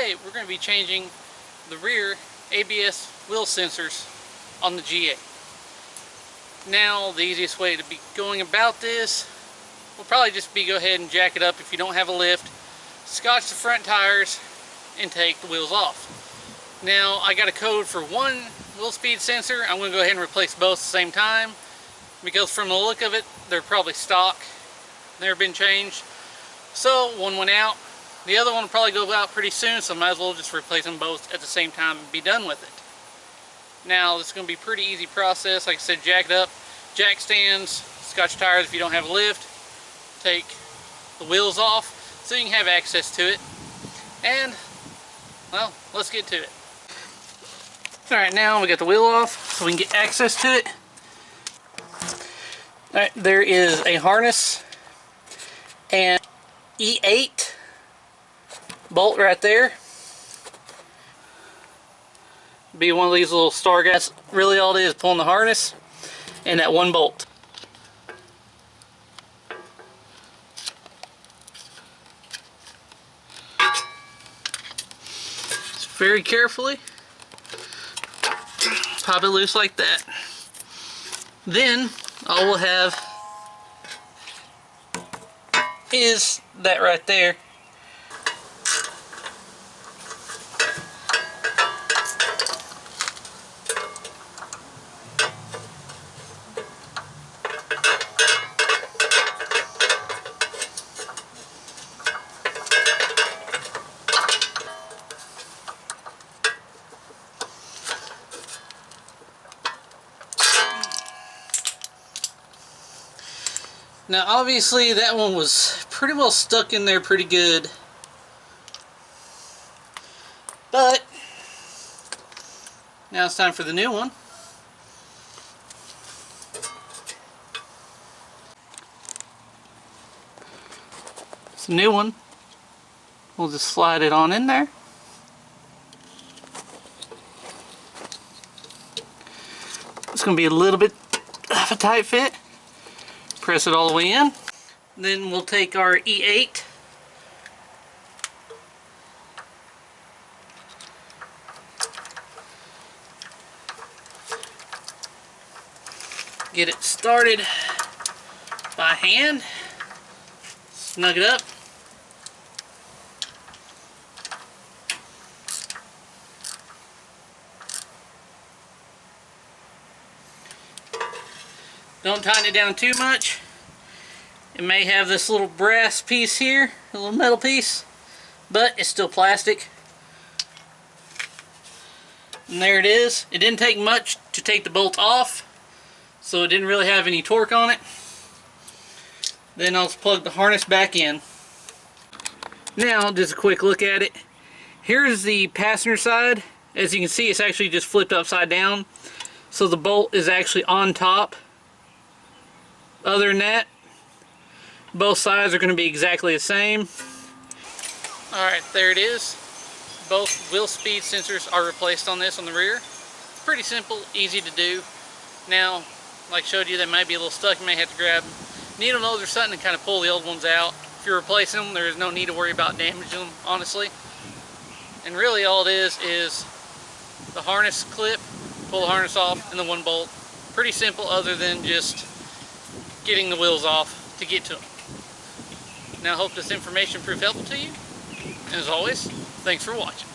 today we're going to be changing the rear ABS wheel sensors on the GA. Now the easiest way to be going about this will probably just be go ahead and jack it up if you don't have a lift, scotch the front tires, and take the wheels off. Now I got a code for one wheel speed sensor. I'm going to go ahead and replace both at the same time because from the look of it they're probably stock, never been changed. So one went out, the other one will probably go out pretty soon, so I might as well just replace them both at the same time and be done with it. Now this is going to be a pretty easy process. Like I said, jack it up, jack stands, scotch tires if you don't have a lift, take the wheels off so you can have access to it, and well, let's get to it. Alright, now we got the wheel off so we can get access to it. Alright, there is a harness and E8 bolt right there. Be one of these little star guys. Really all it is pulling the harness and that one bolt. Just very carefully pop it loose like that. Then all we'll have is that right there. Now obviously that one was pretty well stuck in there pretty good, but now it's time for the new one. It's a new one. We'll just slide it on in there. It's going to be a little bit of a tight fit. Press it all the way in. Then we'll take our E8, get it started by hand, snug it up. Don't tighten it down too much. It may have this little brass piece here, a little metal piece, but it's still plastic. And there it is. It didn't take much to take the bolt off, so it didn't really have any torque on it. Then I'll plug the harness back in. Now, just a quick look at it. Here's the passenger side. As you can see, it's actually just flipped upside down, so the bolt is actually on top. Other than that, both sides are going to be exactly the same. Alright, there it is. Both wheel speed sensors are replaced on this on the rear. Pretty simple, easy to do. Now, like I showed you, they might be a little stuck. You may have to grab needle nose or something and kind of pull the old ones out. If you're replacing them, there is no need to worry about damaging them, honestly. And really all it is the harness clip, pull the harness off, and the one bolt. Pretty simple, other than just getting the wheels off to get to them. Now I hope this information proved helpful to you, and as always, thanks for watching.